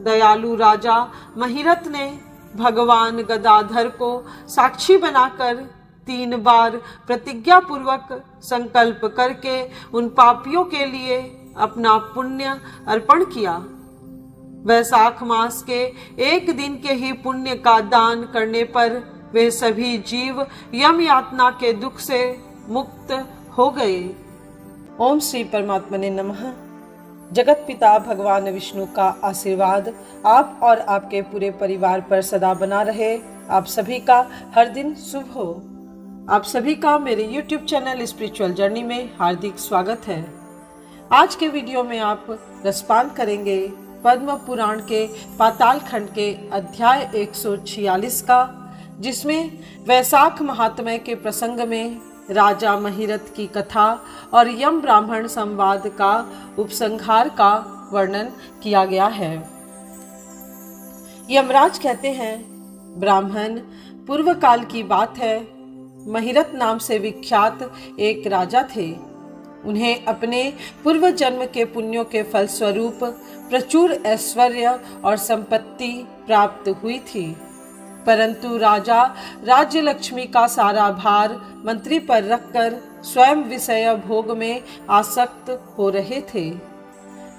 दयालु राजा महिरथ ने भगवान गदाधर को साक्षी बनाकर 3 बार प्रतिज्ञा पूर्वक संकल्प करके उन पापियों के लिए अपना पुण्य अर्पण किया। वैशाख मास के एक दिन के ही पुण्य का दान करने पर वे सभी जीव यम यातना के दुख से मुक्त हो गए। ओम श्री परमात्मने नमः। जगत पिता भगवान विष्णु का आशीर्वाद आप और आपके पूरे परिवार पर सदा बना रहे। आप सभी का हर दिन शुभ हो। आप सभी का मेरे YouTube चैनल स्पिरिचुअल जर्नी में हार्दिक स्वागत है। आज के वीडियो में आप रसपान करेंगे पद्म पुराण के पाताल खंड के अध्याय 146 का, जिसमें वैशाख महात्म्य के प्रसंग में राजा महिरथ की कथा और यम ब्राह्मण संवाद का उपसंहार का वर्णन किया गया है। यमराज कहते हैं, ब्राह्मण, पूर्व काल की बात है, महिरथ नाम से विख्यात एक राजा थे। उन्हें अपने पूर्व जन्म के पुण्यों के फलस्वरूप प्रचुर ऐश्वर्य और संपत्ति प्राप्त हुई थी, परंतु राजा राज्य लक्ष्मी का सारा भार मंत्री पर रखकर स्वयं विषय भोग में आसक्त हो रहे थे।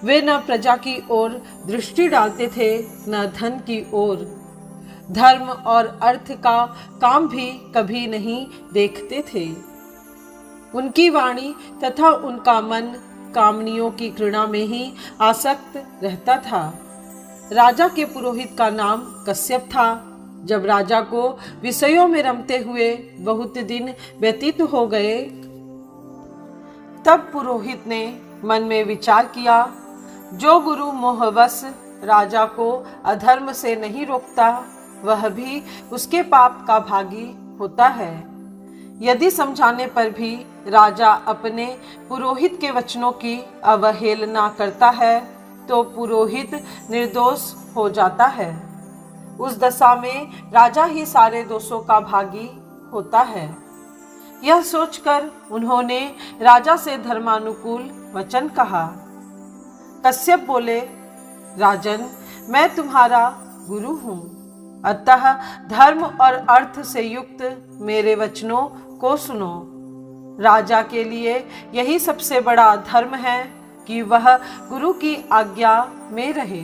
वे न प्रजा की ओर दृष्टि डालते थे, न धन की ओर। धर्म और अर्थ का काम भी कभी नहीं देखते थे। उनकी वाणी तथा उनका मन कामनियों की घृणा में ही आसक्त रहता था। राजा के पुरोहित का नाम कश्यप था। जब राजा को विषयों में रमते हुए बहुत दिन व्यतीत हो गए, तब पुरोहित ने मन में विचार किया, जो गुरु मोहवश राजा को अधर्म से नहीं रोकता, वह भी उसके पाप का भागी होता है। यदि समझाने पर भी राजा अपने पुरोहित के वचनों की अवहेलना करता है, तो पुरोहित निर्दोष हो जाता है। उस दशा में राजा ही सारे दोषों का भागी होता है। यह सोचकर उन्होंने राजा से धर्मानुकूल वचन कहा। कश्यप बोले, राजन, मैं तुम्हारा गुरु हूँ, अतः धर्म और अर्थ से युक्त मेरे वचनों को सुनो। राजा के लिए यही सबसे बड़ा धर्म है कि वह गुरु की आज्ञा में रहे।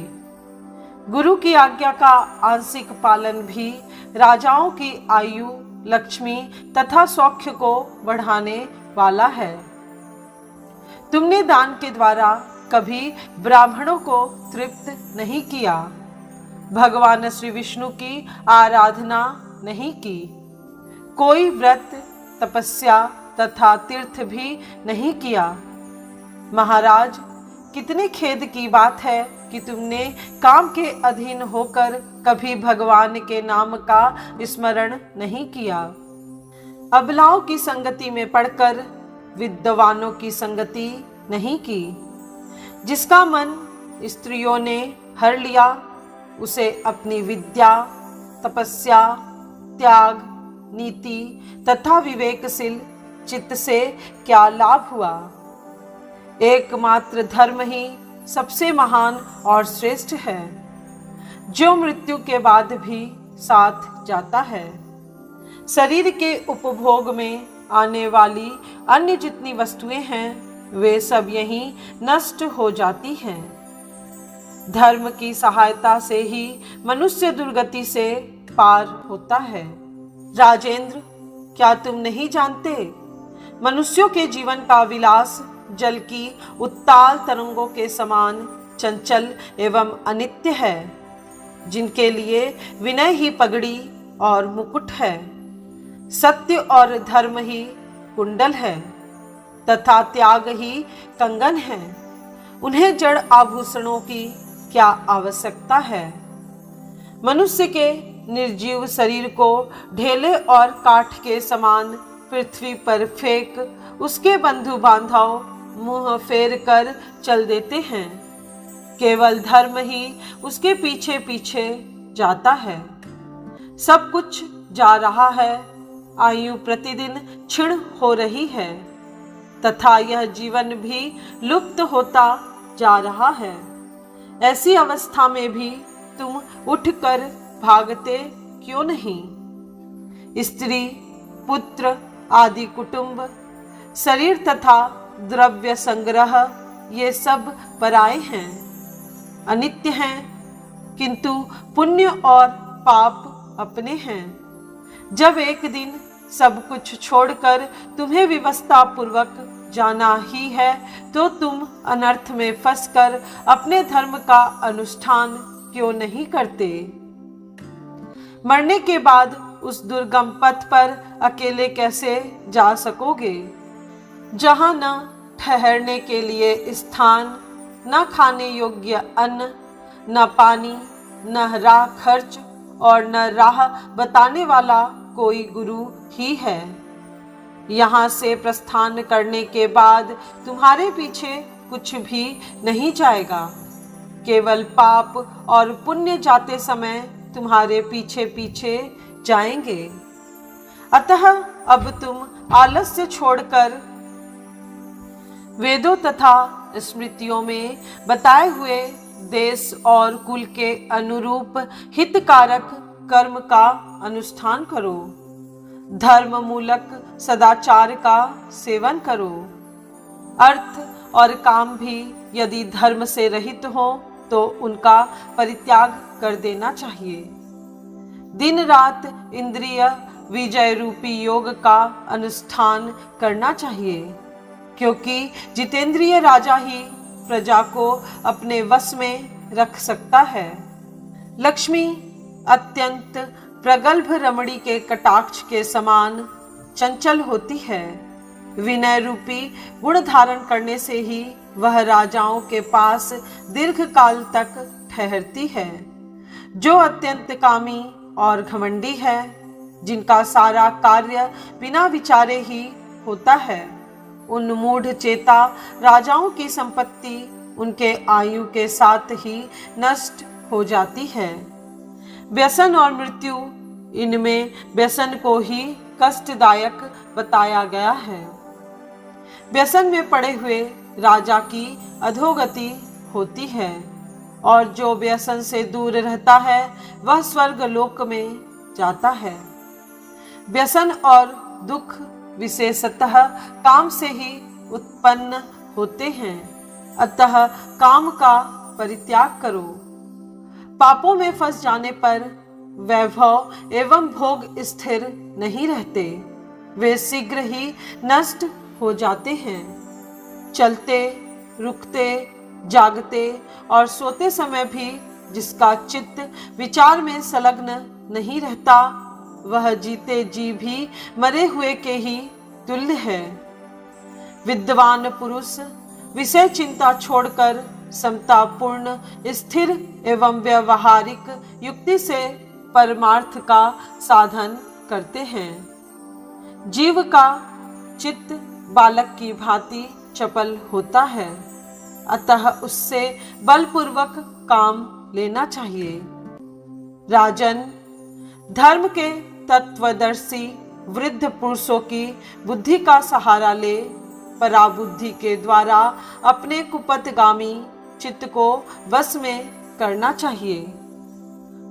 गुरु की आज्ञा का आंशिक पालन भी राजाओं की आयु, लक्ष्मी तथा सौख्य को बढ़ाने वाला है। तुमने दान के द्वारा कभी ब्राह्मणों को तृप्त नहीं किया, भगवान श्री विष्णु की आराधना नहीं की, कोई व्रत, तपस्या तथा तीर्थ भी नहीं किया। महाराज, कितने खेद की बात है कि तुमने काम के अधीन होकर कभी भगवान के नाम का स्मरण नहीं किया। अबलाओं की संगति में पड़कर विद्वानों की संगति नहीं की। जिसका मन स्त्रियों ने हर लिया, उसे अपनी विद्या, तपस्या, त्याग, नीति तथा विवेकशील चित्त से क्या लाभ हुआ। एकमात्र धर्म ही सबसे महान और श्रेष्ठ है, जो मृत्यु के बाद भी साथ जाता है। शरीर के उपभोग में आने वाली अन्य जितनी वस्तुएं हैं, वे सब यहीं नष्ट हो जाती हैं। धर्म की सहायता से ही मनुष्य दुर्गति से पार होता है। राजेंद्र, क्या तुम नहीं जानते, मनुष्यों के जीवन का विलास जल की उत्ताल तरंगों के समान चंचल एवं अनित्य है, जिनके लिए विनय ही पगड़ी और मुकुट है, सत्य और धर्म ही कुंडल है तथा त्याग ही कंगन है। उन्हें जड़ आभूषणों की क्या आवश्यकता है। मनुष्य के निर्जीव शरीर को ढेले और काठ के समान पृथ्वी पर फेंक उसके बंधु बांधव मुंह फेर कर चल देते हैं। केवल धर्म ही उसके पीछे पीछे जाता है। सब कुछ जा रहा है, आयु प्रतिदिन क्षीण हो रही है तथा यह जीवन भी लुप्त होता जा रहा है। ऐसी अवस्था में भी तुम उठकर भागते क्यों नहीं? स्त्री, पुत्र आदि कुटुंब, शरीर तथा द्रव्य संग्रह ये सब पराये हैं, अनित्य हैं, किंतु पुण्य और पाप अपने हैं। जब एक दिन सब कुछ छोड़कर तुम्हें विवशता पूर्वक जाना ही है, तो तुम अनर्थ में फंसकर अपने धर्म का अनुष्ठान क्यों नहीं करते? मरने के बाद उस दुर्गम पथ पर अकेले कैसे जा सकोगे, जहां न ठहरने के लिए स्थान, न खाने योग्य अन्न, न पानी, न राह खर्च और न राह बताने वाला कोई गुरु ही है। यहाँ से प्रस्थान करने के बाद तुम्हारे पीछे कुछ भी नहीं जाएगा, केवल पाप और पुण्य जाते समय तुम्हारे पीछे पीछे जाएंगे। अतः अब तुम आलस्य छोड़कर वेदों तथा स्मृतियों में बताए हुए देश और कुल के अनुरूप हितकारक कर्म का अनुष्ठान करो। धर्म मूलक सदाचार का सेवन करो। अर्थ और काम भी यदि धर्म से रहित हो तो उनका परित्याग कर देना चाहिए। दिन रात इंद्रिय विजय रूपी योग का अनुष्ठान करना चाहिए, क्योंकि जितेंद्रिय राजा ही प्रजा को अपने वश में रख सकता है। लक्ष्मी अत्यंत प्रगल्भ रमणी के कटाक्ष के समान चंचल होती है। विनय रूपी गुण धारण करने से ही वह राजाओं के पास दीर्घ काल तक ठहरती है। जो अत्यंत कामी और घमंडी है, जिनका सारा कार्य बिना विचारे ही होता है, उन मूढ़ चेता राजाओं की संपत्ति उनके आयु के साथ ही नष्ट हो जाती है। व्यसन और मृत्यु, इनमें व्यसन को ही कष्टदायक बताया गया है। व्यसन में पड़े हुए राजा की अधोगति होती है, और जो व्यसन से दूर रहता है वह स्वर्ग लोक में जाता है। व्यसन और दुख विशेषतः काम से ही उत्पन्न होते हैं, अतः काम का परित्याग करो। पापों में फंस जाने पर वैभव एवं भोग स्थिर नहीं रहते, वे शीघ्र ही नष्ट हो जाते हैं। चलते, रुकते, जागते और सोते समय भी जिसका चित्त विचार में संलग्न नहीं रहता, वह जीते जी भी मरे हुए के ही तुल्य है। विद्वान पुरुष विषय चिंता छोड़कर समतापूर्ण स्थिर एवं व्यवहारिक युक्ति से परमार्थ का साधन करते हैं। जीव का चित्त बालक की भांति चपल होता है, अतः उससे बलपूर्वक काम लेना चाहिए। राजन, धर्म के तत्वदर्शी वृद्ध पुरुषों की बुद्धि का सहारा ले पराबुद्धि के द्वारा अपने कुपथगामी चित्त को वश में करना चाहिए।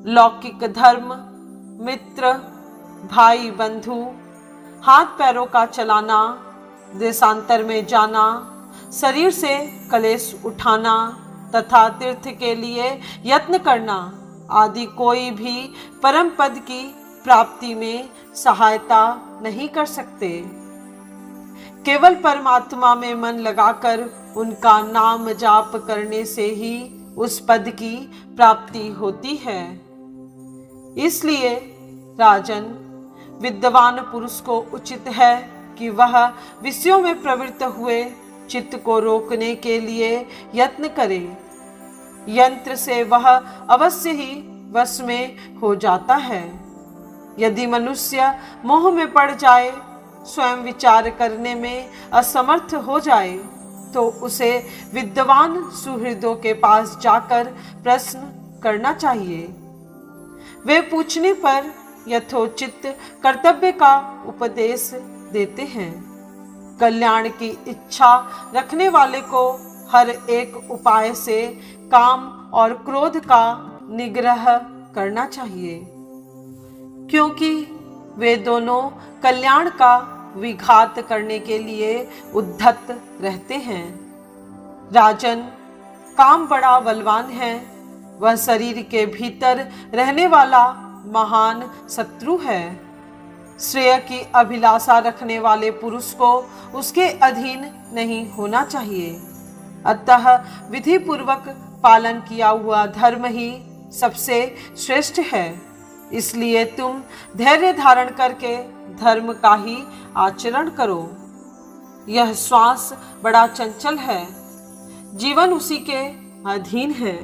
लौकिक धर्म, मित्र, भाई बंधु, हाथ पैरों का चलाना, देशांतर में जाना, शरीर से कलेश उठाना तथा तीर्थ के लिए यत्न करना आदि कोई भी परम पद की प्राप्ति में सहायता नहीं कर सकते। केवल परमात्मा में मन लगाकर उनका नाम जाप करने से ही उस पद की प्राप्ति होती है। इसलिए राजन, विद्वान पुरुष को उचित है कि वह विषयों में प्रवृत्त हुए चित्त को रोकने के लिए यत्न करे। यंत्र से वह अवश्य ही वश में हो जाता है। यदि मनुष्य मोह में पड़ जाए, स्वयं विचार करने में असमर्थ हो जाए, तो उसे विद्वान सुहृदों के पास जाकर प्रश्न करना चाहिए। वे पूछने पर यथोचित कर्तव्य का उपदेश देते हैं। कल्याण की इच्छा रखने वाले को हर एक उपाय से काम और क्रोध का निग्रह करना चाहिए, क्योंकि वे दोनों कल्याण का विघात करने के लिए उद्धत रहते हैं। राजन, काम बड़ा बलवान है। वह शरीर के भीतर रहने वाला महान शत्रु है। श्रेय की अभिलाषा रखने वाले पुरुष को उसके अधीन नहीं होना चाहिए। अतः विधि पूर्वक पालन किया हुआ धर्म ही सबसे श्रेष्ठ है। इसलिए तुम धैर्य धारण करके धर्म का ही आचरण करो। यह श्वास बड़ा चंचल है, जीवन उसी के अधीन है।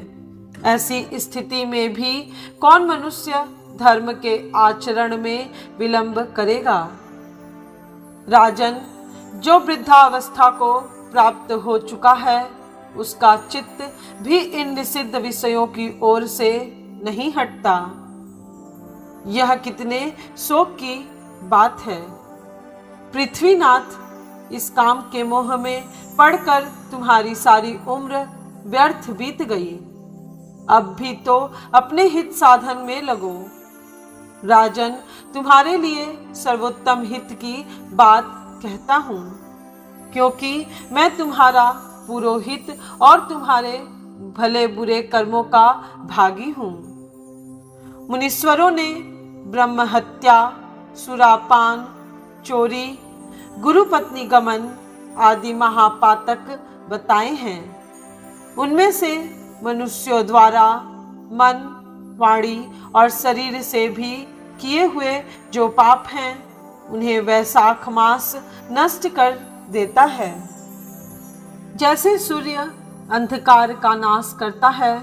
ऐसी स्थिति में भी कौन मनुष्य धर्म के आचरण में विलंब करेगा। राजन, जो वृद्धावस्था को प्राप्त हो चुका है, उसका चित्त भी इन निषिद्ध विषयों की ओर से नहीं हटता। यह कितने शोक की बात है। पृथ्वीनाथ, इस काम के मोह में पड़कर तुम्हारी सारी उम्र व्यर्थ बीत गई। अब भी तो अपने हित साधन में लगो। राजन, तुम्हारे लिए सर्वोत्तम हित की बात कहता हूँ, क्योंकि मैं तुम्हारा पुरोहित और तुम्हारे भले बुरे कर्मों का भागी हूँ। मुनीश्वरों ने ब्रह्म हत्या, सुरापान, चोरी, गुरुपत्नी गमन आदि महापातक बताए हैं। उनमें से मनुष्यों द्वारा मन, वाणी और शरीर से भी किए हुए जो पाप हैं, उन्हें वैशाख मास नष्ट कर देता है। जैसे सूर्य अंधकार का नाश करता है,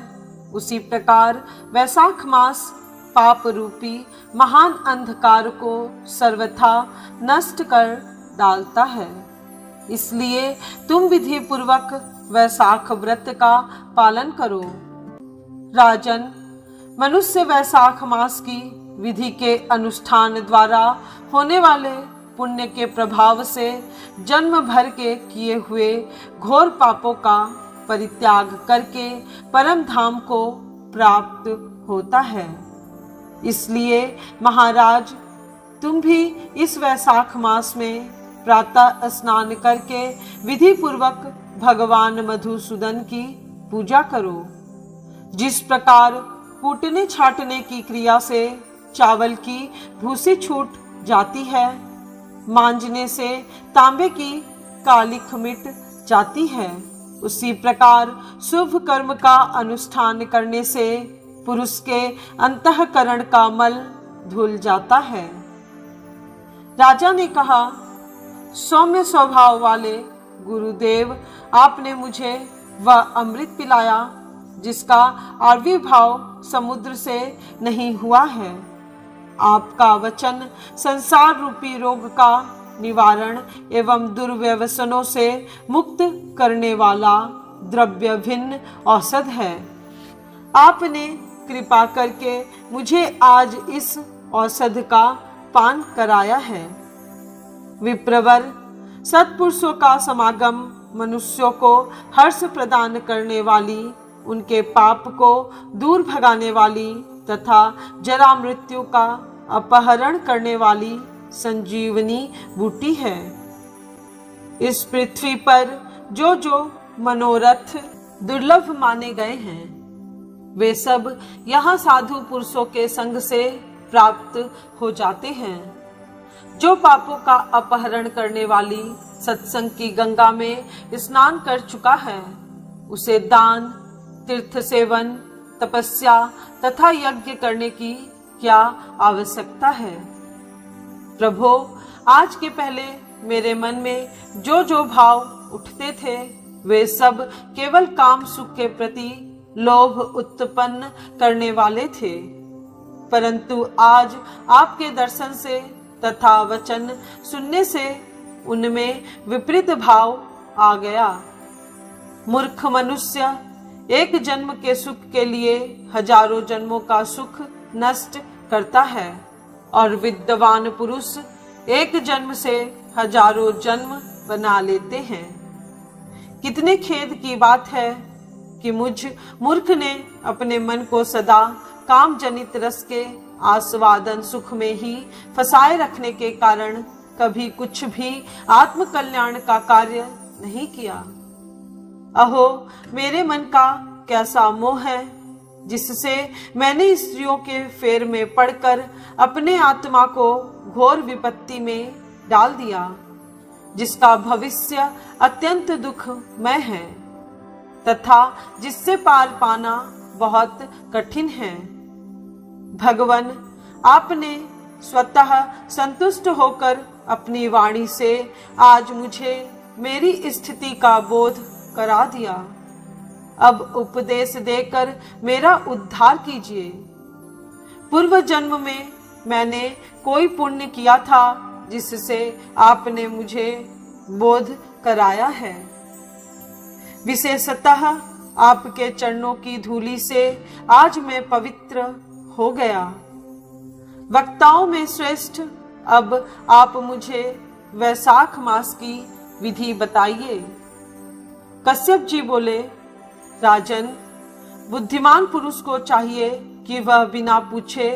उसी प्रकार वैशाख मास पाप रूपी महान अंधकार को सर्वथा नष्ट कर डालता है। इसलिए तुम विधि पूर्वक वैशाख व्रत का पालन करो। राजन, मनुष्य वैशाख मास की विधि के अनुष्ठान द्वारा होने वाले पुण्य के प्रभाव से जन्म भर के किए हुए घोर पापों का परित्याग करके परम धाम को प्राप्त होता है। इसलिए महाराज, तुम भी इस वैशाख मास में प्रातः स्नान करके विधि पूर्वक भगवान मधुसूदन की पूजा करो। जिस प्रकार कूटने छाटने की क्रिया से चावल की भूसी छूट जाती है, मांजने से तांबे की कालिख मिट जाती है, उसी प्रकार शुभ कर्म का अनुष्ठान करने से पुरुष के अंतःकरण का मल धुल जाता है। राजा ने कहा, सौम्य स्वभाव वाले गुरुदेव, आपने मुझे वह अमृत पिलाया जिसका आविर्भाव समुद्र से नहीं हुआ है। आपका वचन संसार रूपी रोग का निवारण एवं दुर्व्यसनों से मुक्त करने वाला द्रव्य भिन्न औषध है। आपने कृपा करके मुझे आज इस औषध का पान कराया है। विप्रवर, सत्पुरुषों का समागम मनुष्यों को हर्ष प्रदान करने वाली, उनके पाप को दूर भगाने वाली तथा जरा मृत्यु का अपहरण करने वाली संजीवनी बूटी है। इस पृथ्वी पर जो जो मनोरथ दुर्लभ माने गए हैं, वे सब यहाँ साधु पुरुषों के संग से प्राप्त हो जाते हैं। जो पापों का अपहरण करने वाली सत्संग की गंगा में स्नान कर चुका है, उसे दान, तीर्थ सेवन, तपस्या तथा यज्ञ करने की क्या आवश्यकता है। प्रभो, आज के पहले मेरे मन में जो जो भाव उठते थे, वे सब केवल काम सुख के प्रति लोभ उत्पन्न करने वाले थे, परंतु आज आपके दर्शन से तथा वचन सुनने से उनमें विपरीत भाव आ गया। मूर्ख मनुष्य एक जन्म के सुख के लिए हजारों जन्मों का सुख नष्ट करता है, और विद्वान पुरुष एक जन्म से हजारों जन्म बना लेते हैं। कितने खेद की बात है कि मुझ मूर्ख ने अपने मन को सदा काम जनित रस के आस्वादन सुख में ही फंसाए रखने के कारण कभी कुछ भी आत्म कल्याण का कार्य नहीं किया। अहो, मेरे मन का कैसा मोह है, जिससे मैंने स्त्रियों के फेर में पड़कर अपने आत्मा को घोर विपत्ति में डाल दिया, जिसका भविष्य अत्यंत दुखमय है तथा जिससे पार पाना बहुत कठिन है। भगवान, आपने स्वतः संतुष्ट होकर अपनी वाणी से आज मुझे मेरी स्थिति का बोध करा दिया। अब उपदेश देकर मेरा उद्धार कीजिए। पूर्व जन्म में मैंने कोई पुण्य किया था जिससे आपने मुझे बोध कराया है। विशेषतः आपके चरणों की धूलि से आज मैं पवित्र हो गया। वक्ताओं में श्रेष्ठ, अब आप मुझे वैशाख मास की विधि बताइए। कश्यप जी बोले, राजन, बुद्धिमान पुरुष को चाहिए कि वह बिना पूछे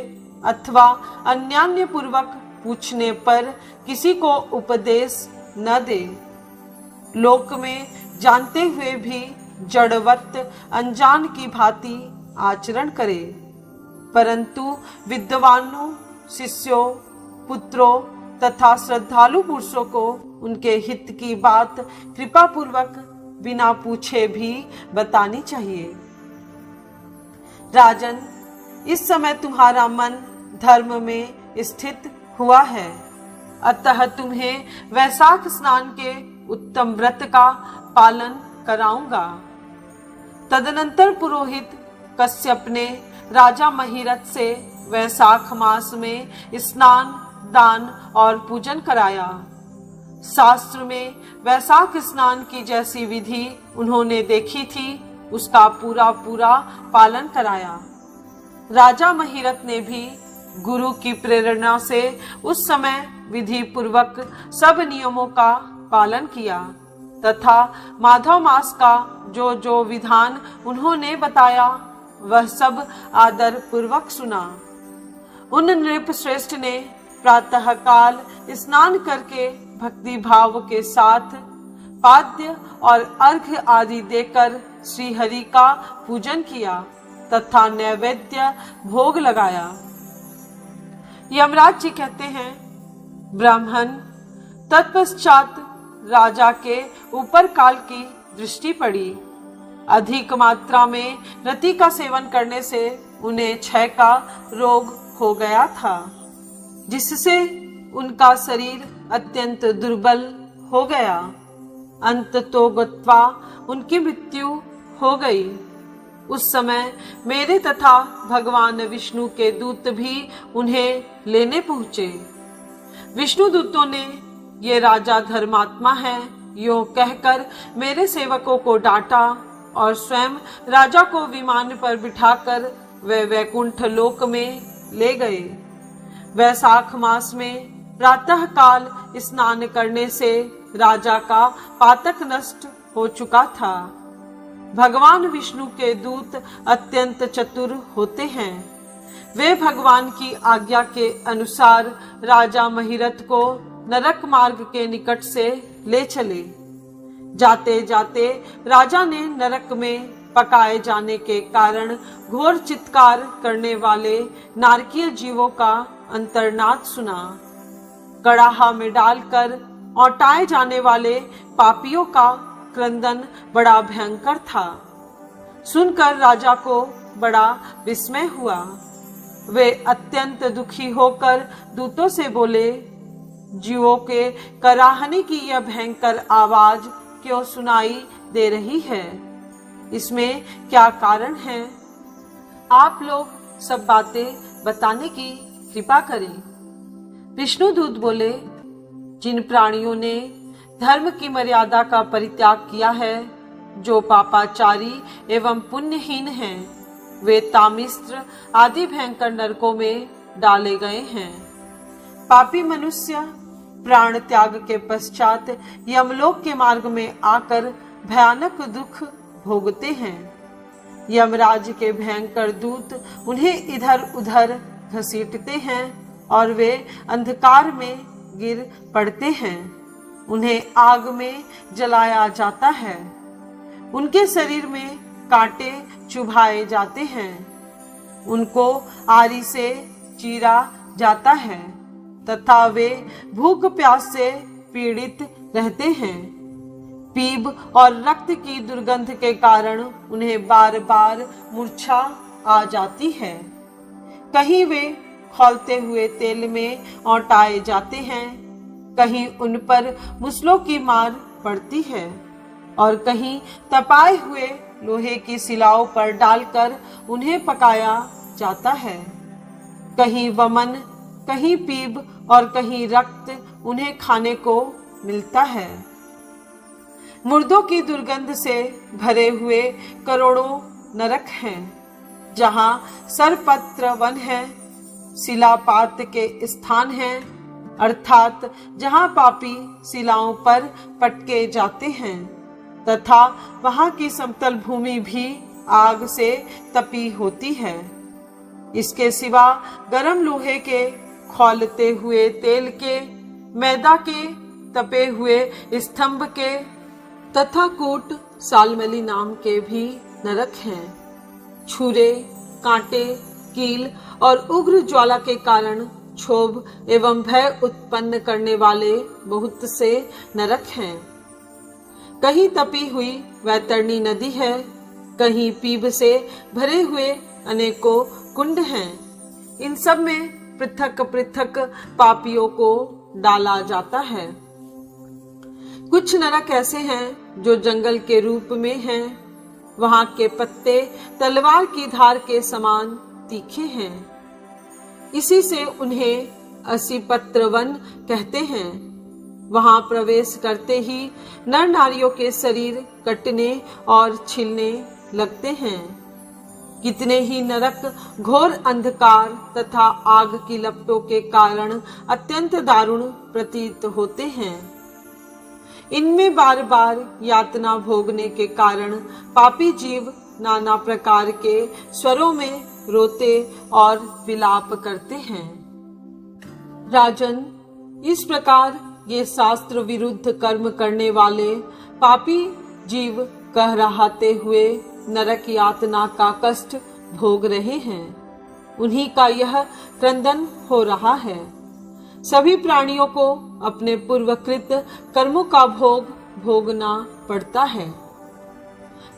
अथवा अन्यान्य पूर्वक पूछने पर किसी को उपदेश न दे। लोक में जानते हुए भी जड़वत अनजान की भांति आचरण करे, परंतु विद्वानों, शिष्यों, पुत्रों तथा श्रद्धालु पुरुषों को उनके हित की बात कृपा पूर्वक बिना पूछे भी बतानी चाहिए। राजन, इस समय तुम्हारा मन धर्म में स्थित हुआ है, अतः तुम्हें वैशाख स्नान के उत्तम व्रत का पालन कराऊंगा। तदनंतर पुरोहित कश्यप ने राजा महिरथ से वैशाख मास में स्नान, दान और पूजन कराया। शास्त्र में वैशाख स्नान की जैसी विधि उन्होंने देखी थी, उसका पूरा पूरा पालन कराया। राजा महिरथ ने भी गुरु की प्रेरणा से उस समय विधि पूर्वक सब नियमों का पालन किया तथा माधव मास का जो जो विधान उन्होंने बताया वह सब आदर पूर्वक सुना। उन नृप श्रेष्ठ ने प्रातः काल स्नान करके भक्ति भाव के साथ पाद्य और अर्घ्य आदि देकर श्री हरि का पूजन किया तथा नैवेद्य भोग लगाया। यमराज जी कहते हैं, ब्राह्मण, तत्पश्चात राजा के ऊपर काल की दृष्टि पड़ी। अधिक मात्रा में रति का सेवन करने से उन्हें क्षय का रोग हो गया था, जिससे उनका शरीर अत्यंत दुर्बल हो गया। अंततोगत्वा उनकी मृत्यु हो गई। उस समय मेरे तथा भगवान विष्णु के दूत भी उन्हें लेने पहुंचे। विष्णु दूतों ने ये राजा धर्मात्मा है यो कहकर मेरे सेवकों को डांटा और स्वयं राजा को विमान पर बिठाकर वे वैकुंठ लोक में ले गए। वैशाख मास में प्रातः काल स्नान करने से राजा का पातक नष्ट हो चुका था। भगवान विष्णु के दूत अत्यंत चतुर होते हैं। वे भगवान की आज्ञा के अनुसार राजा महिरथ को नरक मार्ग के निकट से ले चले। जाते जाते राजा ने नरक में पकाए जाने के कारण घोर चित्कार करने वाले नारकीय जीवों का अंतर्नाद सुना। कड़ाहा में डालकर औटाए जाने वाले पापियों का क्रंदन बड़ा भयंकर था। सुनकर राजा को बड़ा विस्मय हुआ। वे अत्यंत दुखी होकर दूतों से बोले, जीवों के कराहने की यह भयंकर आवाज क्यों सुनाई दे रही है? इसमें क्या कारण है? आप लोग सब बातें बताने की कृपा करें। विष्णु दूत बोले, जिन प्राणियों ने धर्म की मर्यादा का परित्याग किया है, जो पापाचारी एवं पुण्यहीन हैं, वे तामिस्त्र आदि भयंकर नरकों में डाले गए हैं। पापी मनुष्य प्राण त्याग के पश्चात यमलोक के मार्ग में आकर भयानक दुख भोगते हैं। यमराज के भयंकर दूत उन्हें इधर उधर घसीटते हैं और वे अंधकार में गिर पड़ते हैं। उन्हें आग में जलाया जाता है। उनके शरीर में कांटे चुभाए जाते हैं। उनको आरी से चीरा जाता है तथा वे भूख प्यास से पीड़ित रहते हैं। पीप और रक्त की दुर्गंध के कारण उन्हें बार बार मूर्छा आ जाती है। कहीं वे खौलते हुए तेल में औटाए जाते हैं, कहीं उन पर मुसलों की मार पड़ती है और कहीं तपाए हुए लोहे की सिलाओं पर डालकर उन्हें पकाया जाता है। कहीं वमन, कहीं पीप और कहीं रक्त उन्हें खाने को मिलता है। मुर्दों की दुर्गंध से भरे हुए करोड़ों नरक हैं, जहां सरपत्र वन है, शिलापात के स्थान हैं, अर्थात जहां पापी शिलाओं पर पटके जाते हैं तथा वहां की समतल भूमि भी आग से तपी होती है। इसके सिवा गरम लोहे के, खौलते हुए तेल के, मैदा के, तपे हुए स्तंभ के तथा कूट सालमली नाम के भी नरक हैं। छुरे, कांटे, कील और उग्र ज्वाला के कारण क्षोभ एवं भय उत्पन्न करने वाले बहुत से नरक हैं। कहीं तपी हुई वैतरणी नदी है, कहीं पीप से भरे हुए अनेकों कुंड हैं। इन सब में पृथक पृथक पापियों को डाला जाता है। कुछ नरक ऐसे हैं जो जंगल के रूप में हैं। वहां के पत्ते तलवार की धार के समान तीखे हैं। इसी से उन्हें असीपत्र वन कहते हैं। वहां प्रवेश करते ही नर नारियों के शरीर कटने और छिलने लगते हैं। कितने ही नरक घोर अंधकार तथा आग की लपटों के कारण अत्यंत दारुण प्रतीत होते हैं। इनमें बार बार यातना भोगने के कारण पापी जीव नाना प्रकार के स्वरों में रोते और विलाप करते हैं। राजन, इस प्रकार ये शास्त्र विरुद्ध कर्म करने वाले पापी जीव कह रहाते हुए नरक यातना का कष्ट भोग रहे हैं। उन्हीं का यह क्रंदन हो रहा है। सभी प्राणियों को अपने पूर्वकृत कर्मों का भोग भोगना पड़ता है।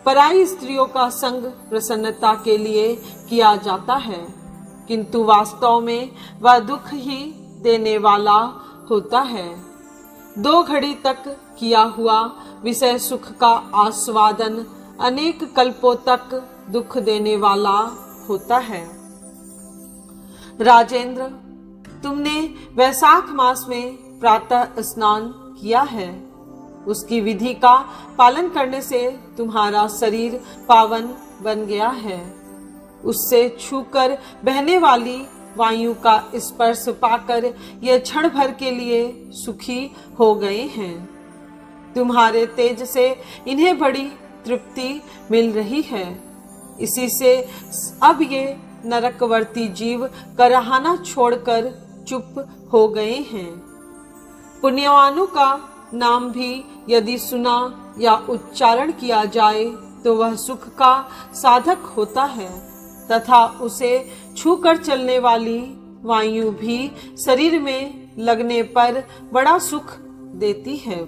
पराई स्त्रियों का संग प्रसन्नता के लिए किया जाता है, किंतु वास्तव में वह दुख ही देने वाला होता है। 2 घड़ी तक किया हुआ विषय सुख का आस्वादन अनेक कल्पों तक दुख देने वाला होता है। राजेंद्र, तुमने वैशाख मास में प्रातः स्नान किया है। उसकी विधि का पालन करने से तुम्हारा शरीर पावन बन गया है। उससे छूकर बहने वाली वायु का स्पर्श पाकर ये क्षण भर के लिए सुखी हो गए हैं। तुम्हारे तेज से इन्हें बड़ी तृप्ति मिल रही है। इसी से अब ये नरकवर्ती जीव कराहना छोड़कर चुप हो गए हैं। पुण्यवानों का नाम भी यदि सुना या उच्चारण किया जाए तो वह सुख का साधक होता है तथा उसे छूकर चलने वाली वायु भी शरीर में लगने पर बड़ा सुख देती है।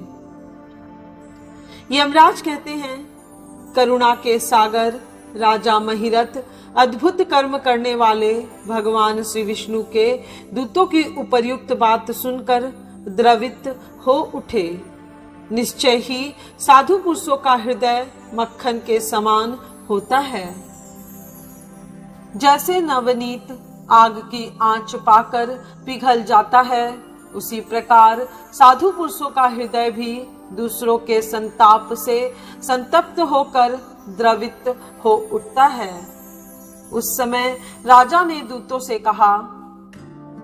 यमराज कहते हैं, करुणा के सागर राजा महिरथ अद्भुत कर्म करने वाले भगवान श्री विष्णु के दूतों की उपर्युक्त बात सुनकर द्रवित हो उठे। निश्चय ही साधु पुरुषों का हृदय मक्खन के समान होता है। जैसे नवनीत आग की आंच पाकर पिघल जाता है, उसी प्रकार साधु पुरुषों का हृदय भी दूसरों के संताप से संतप्त होकर द्रवित हो उठता है। उस समय राजा ने दूतों से कहा।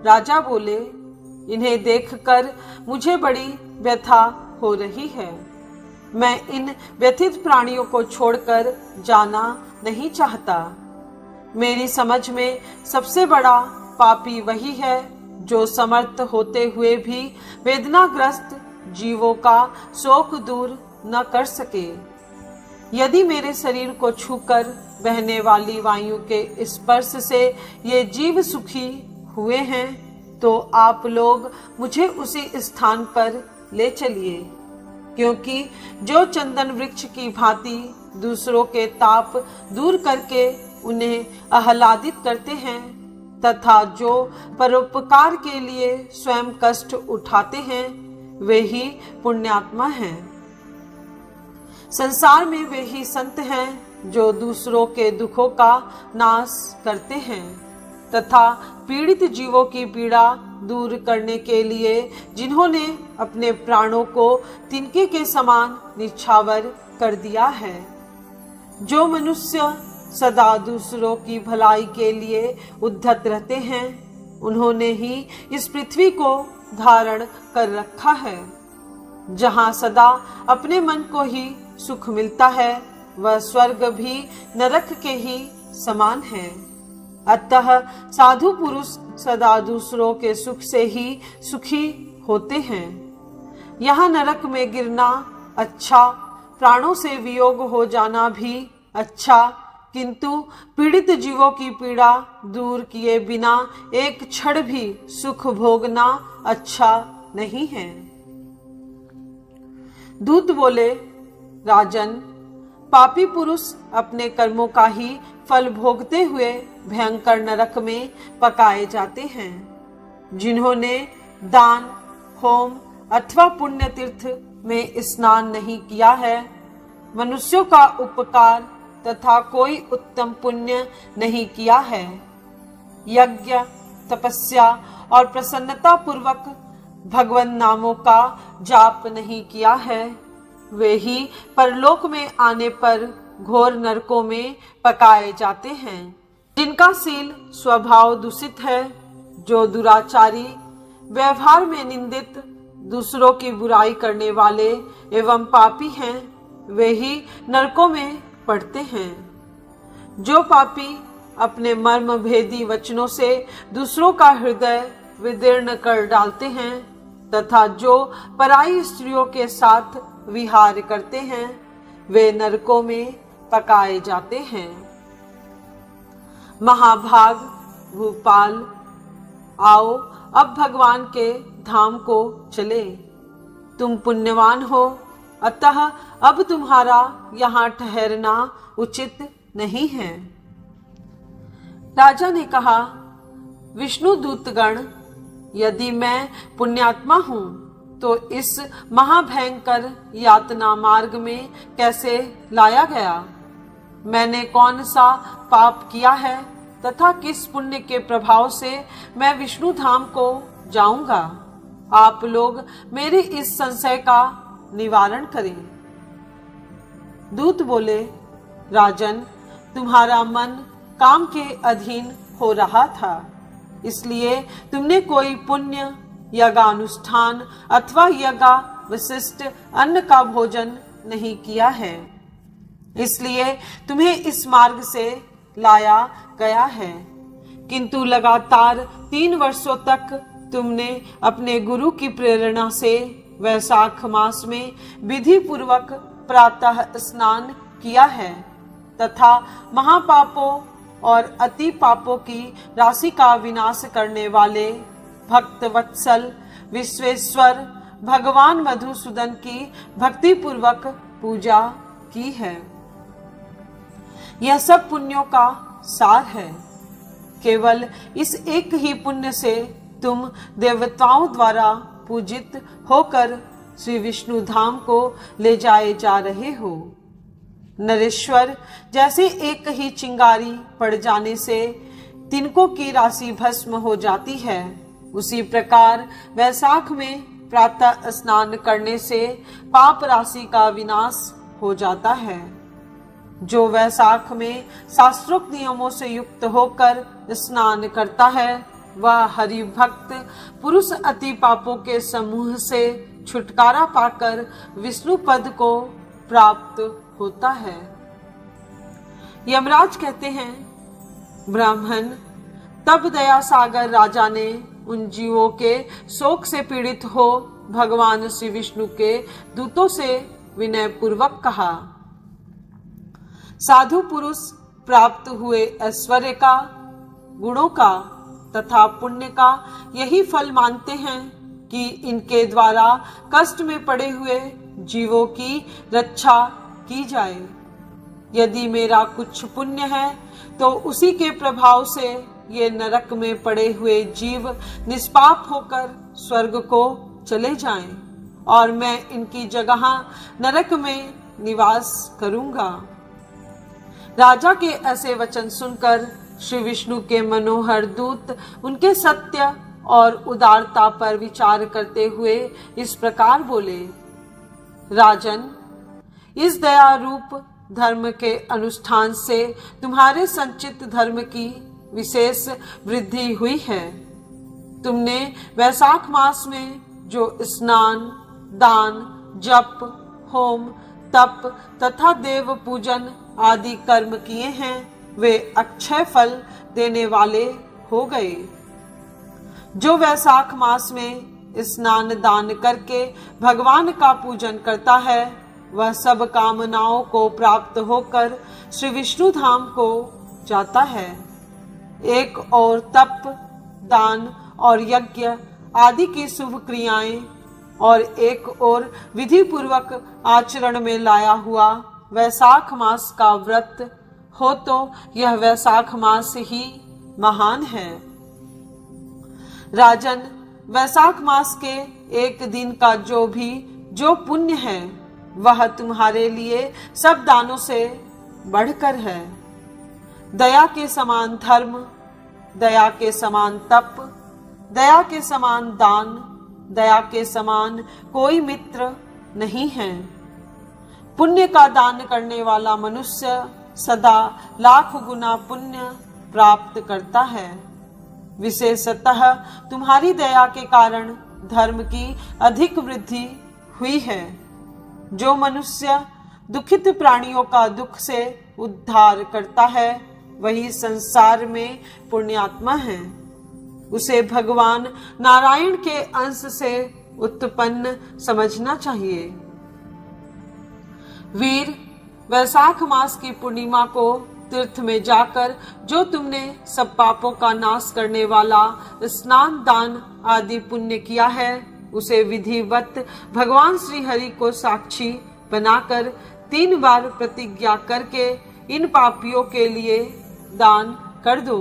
राजा बोले, इन्हें देखकर मुझे बड़ी व्यथा हो रही है। मैं इन व्यथित प्राणियों को छोड़कर जाना नहीं चाहता। मेरी समझ में सबसे बड़ा पापी वही है जो समर्थ होते हुए भी वेदनाग्रस्त जीवों का शोक दूर न कर सके। यदि मेरे शरीर को छूकर बहने वाली वायु के स्पर्श से ये जीव सुखी हुए हैं, तो आप लोग मुझे उसी स्थान पर ले चलिए, क्योंकि जो चंदन वृक्ष की भांति दूसरों के ताप दूर करके उन्हें आह्लादित करते हैं तथा जो परोपकार के लिए स्वयं कष्ट उठाते हैं, वे ही पुण्यात्मा हैं। संसार में वे ही संत हैं जो दूसरों के दुखों का नाश करते हैं तथा पीड़ित जीवों की पीड़ा दूर करने के लिए जिन्होंने अपने प्राणों को तिनके के समान निछावर कर दिया है। जो मनुष्य सदा दूसरों की भलाई के लिए उद्धत रहते हैं, उन्होंने ही इस पृथ्वी को धारण कर रखा है। जहाँ सदा अपने मन को ही सुख मिलता है, वह स्वर्ग भी नरक के ही समान है। अतः साधु पुरुष सदा दूसरों के सुख से ही सुखी होते हैं। यहाँ नरक में गिरना अच्छा, प्राणों से वियोग हो जाना भी अच्छा, किंतु पीड़ित जीवों की पीड़ा दूर किए बिना एक क्षण भी सुख भोगना अच्छा नहीं है। दूत बोले, राजन, पापी पुरुष अपने कर्मों का ही फल भोगते हुए भयंकर नरक में पकाए जाते हैं। जिन्होंने दान, होम अथवा पुण्य तीर्थ में स्नान नहीं किया है, मनुष्यों का उपकार तथा कोई उत्तम पुण्य नहीं किया है, यज्ञ, तपस्या और प्रसन्नता पूर्वक भगवान नामों का जाप नहीं किया है, वे ही परलोक में आने पर घोर नरकों में पकाए जाते हैं। जिनका शील स्वभाव दूषित है, जो दुराचारी, व्यवहार में निंदित, दूसरों की बुराई करने वाले एवं पापी हैं, वे ही नरकों में पड़ते हैं। जो पापी अपने मर्म भेदी वचनों से दूसरों का हृदय विदीर्ण कर डालते हैं तथा जो पराई स्त्रियों के साथ विहार करते हैं, वे नरकों में पकाए जाते हैं। महाभाग भूपाल, आओ अब भगवान के धाम को चले। तुम पुण्यवान हो, अतः अब तुम्हारा यहाँ ठहरना उचित नहीं है। राजा ने कहा, विष्णु दूतगण, यदि मैं पुण्यात्मा हूँ तो इस महाभयंकर यातना मार्ग में कैसे लाया गया? मैंने कौन सा पाप किया है तथा किस पुण्य के प्रभाव से मैं विष्णु धाम को जाऊंगा? आप लोग मेरे इस संशय का निवारण करें। दूत बोले, राजन, तुम्हारा मन काम के अधीन हो रहा था, इसलिए तुमने कोई पुण्य यज्ञानुष्ठान अथवा यज्ञ विशिष्ट अन्न का भोजन नहीं किया है, इसलिए तुम्हें इस मार्ग से लाया गया है। किंतु लगातार 3 वर्षों तक तुमने अपने गुरु की प्रेरणा से वैशाख मास में विधि पूर्वक प्रातः स्नान किया है तथा महापापों और अति पापों की राशि का विनाश करने वाले भक्त वत्सल विश्वेश्वर भगवान मधुसूदन की भक्ति पूर्वक पूजा की है। यह सब पुण्यों का सार है। केवल इस एक ही पुण्य से तुम देवताओं द्वारा पूजित होकर श्री विष्णु धाम को ले जाए जा रहे हो। नरेश्वर, जैसे एक ही चिंगारी पड़ जाने से तिनकों की राशि भस्म हो जाती है, उसी प्रकार वैशाख में प्रातः स्नान करने से पाप राशि का विनाश हो जाता है। जो वैशाख में शास्त्रोक्त नियमों से युक्त होकर स्नान करता है, वह हरि भक्त पुरुष अति पापों के समूह से छुटकारा पाकर विष्णु पद को प्राप्त होता है। यमराज कहते हैं, ब्राह्मण, तब दया सागर राजा ने उन जीवों के शोक से पीड़ित हो भगवान श्री विष्णु के दूतों से विनय पूर्वक कहा, साधु पुरुष प्राप्त हुए ऐश्वर्य का, गुणों का तथा पुण्य का यही फल मानते हैं कि इनके द्वारा कष्ट में पड़े हुए जीवों की रक्षा की जाए। यदि मेरा कुछ पुण्य है तो उसी के प्रभाव से ये नरक में पड़े हुए जीव निष्पाप होकर स्वर्ग को चले जाएं और मैं इनकी जगह नरक में निवास करूंगा। राजा के ऐसे वचन सुनकर श्री विष्णु के मनोहर दूत उनके सत्य और उदारता पर विचार करते हुए इस प्रकार बोले, राजन, इस दया रूप धर्म के अनुष्ठान से तुम्हारे संचित धर्म की विशेष वृद्धि हुई है। तुमने वैशाख मास में जो स्नान, दान, जप, होम, तप तथा देव पूजन आदि कर्म किए हैं वे अक्षय फल देने वाले हो गए। जो वैशाख मास में स्नान दान करके भगवान का पूजन करता है वह सब कामनाओं को प्राप्त होकर श्री विष्णु धाम को जाता है। एक और तप, दान और यज्ञ आदि की शुभ क्रियाएं और एक और विधि पूर्वक आचरण में लाया हुआ वैशाख मास का व्रत हो तो यह वैशाख मास ही महान है। राजन, वैशाख मास के एक दिन का जो पुण्य है वह तुम्हारे लिए सब दानों से बढ़कर है। दया के समान धर्म, दया के समान तप, दया के समान दान, दया के समान कोई मित्र नहीं है। पुण्य का दान करने वाला मनुष्य सदा लाख गुना पुण्य प्राप्त करता है। विशेषतः तुम्हारी दया के कारण धर्म की अधिक वृद्धि हुई है। जो मनुष्य दुखित प्राणियों का दुख से उद्धार करता है वही संसार में पुण्यात्मा है। उसे भगवान नारायण के अंश से उत्पन्न समझना चाहिए। वीर, वैशाख मास की पूर्णिमा को तीर्थ में जाकर जो तुमने सब पापों का नाश करने वाला स्नान, दान आदि पुण्य किया है उसे विधिवत भगवान श्री हरि को साक्षी बनाकर 3 बार प्रतिज्ञा करके इन पापियों के लिए दान कर दो,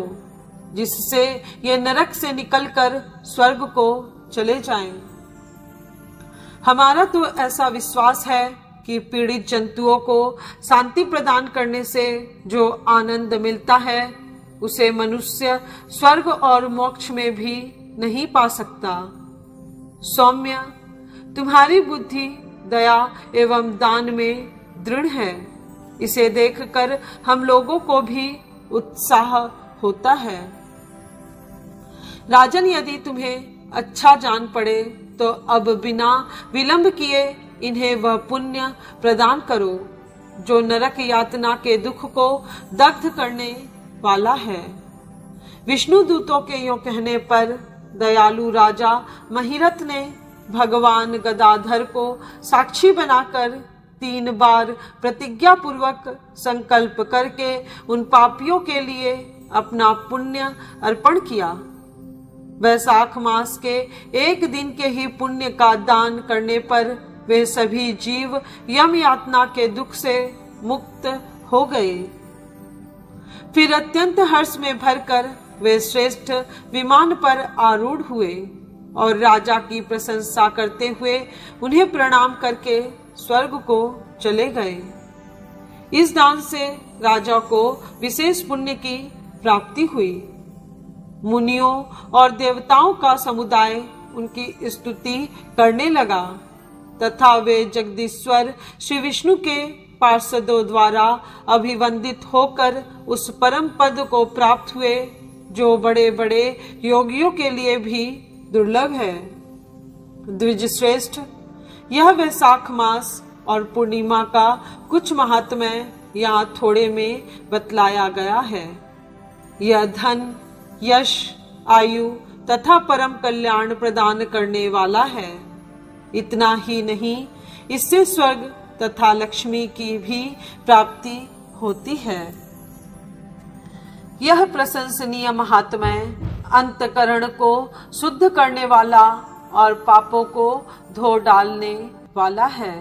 जिससे ये नरक से निकलकर स्वर्ग को चले जाएं। हमारा तो ऐसा विश्वास है कि पीड़ित जंतुओं को शांति प्रदान करने से जो आनंद मिलता है उसे मनुष्य स्वर्ग और मोक्ष में भी नहीं पा सकता। सौम्य, तुम्हारी बुद्धि दया एवं दान में दृढ़ है। इसे देखकर हम लोगों को भी उत्साह होता है। राजन, यदि तुम्हें अच्छा जान पड़े तो अब बिना विलंब किए इन्हें वह पुण्य प्रदान करो जो नरक यातना के दुख को दग्ध करने वाला है। विष्णु दूतों के यों कहने पर दयालु राजा महिरथ ने भगवान गदाधर को साक्षी बनाकर 3 बार प्रतिज्ञा पूर्वक संकल्प करके उन पापियों के लिए अपना पुण्य अर्पण किया। वैशाख मास के एक दिन के ही पुण्य का दान करने पर वे सभी जीव यम यातना के दुख से मुक्त हो गए। फिर अत्यंत हर्ष में भरकर वे श्रेष्ठ विमान पर आरूढ़ हुए और राजा की प्रशंसा करते हुए उन्हें प्रणाम करके स्वर्ग को चले गए। इस दान से राजा को विशेष पुण्य की प्राप्ति हुई। मुनियों और देवताओं का समुदाय उनकी स्तुति करने लगा तथा वे जगदीश्वर श्री विष्णु के पार्षदों द्वारा अभिवंदित होकर उस परम पद को प्राप्त हुए जो बड़े बड़े योगियों के लिए भी दुर्लभ है। द्विज श्रेष्ठ, यह वैशाख मास और पूर्णिमा का कुछ महात्म्य यहाँ थोड़े में बतलाया गया है। यह धन, यश, आयु तथा परम कल्याण प्रदान करने वाला है। इतना ही नहीं, इससे स्वर्ग तथा लक्ष्मी की भी प्राप्ति होती है। यह प्रशंसनीय महात्म्य अंतकरण को शुद्ध करने वाला और पापों को धो डालने वाला है।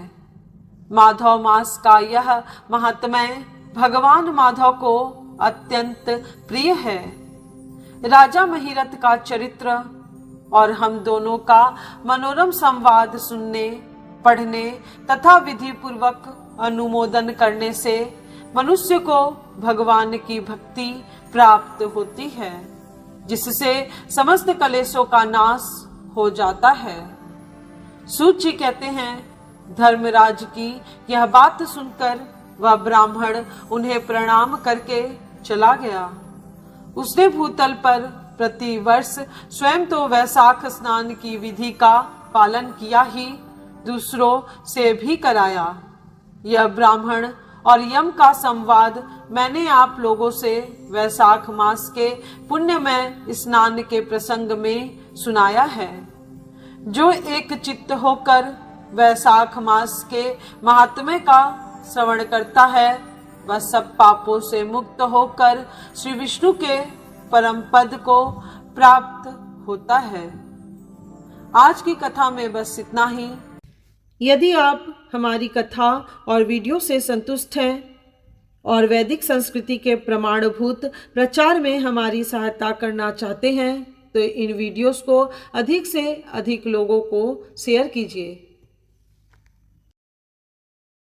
माधव मास का यह महात्म्य भगवान माधव को अत्यंत प्रिय है। राजा महिरथ का चरित्र और हम दोनों का मनोरम संवाद सुनने, पढ़ने तथा विधि पूर्वक अनुमोदन करने से मनुष्य को भगवान की भक्ति प्राप्त होती है, जिससे समस्त कलेशों का नाश हो जाता है। सूत जी कहते हैं, धर्मराज की यह बात सुनकर वह ब्राह्मण उन्हें प्रणाम करके चला गया। उसने भूतल पर प्रति वर्ष स्वयं तो वैशाख स्नान की विधि का पालन किया ही, दूसरों से भी कराया। यह ब्राह्मण और यम का संवाद मैंने आप लोगों से वैशाख मास के पुण्यमय स्नान के प्रसंग में सुनाया है। जो एक चित्त होकर वैशाख मास के महात्म्य का श्रवण करता है, वह सब पापों से मुक्त होकर श्री विष्णु के परम पद को प्राप्त होता है। आज की कथा में बस इतना ही। यदि आप हमारी कथा और वीडियो से संतुष्ट हैं और वैदिक संस्कृति के प्रमाणभूत प्रचार में हमारी सहायता करना चाहते हैं, तो इन वीडियोस को अधिक से अधिक लोगों को शेयर कीजिए।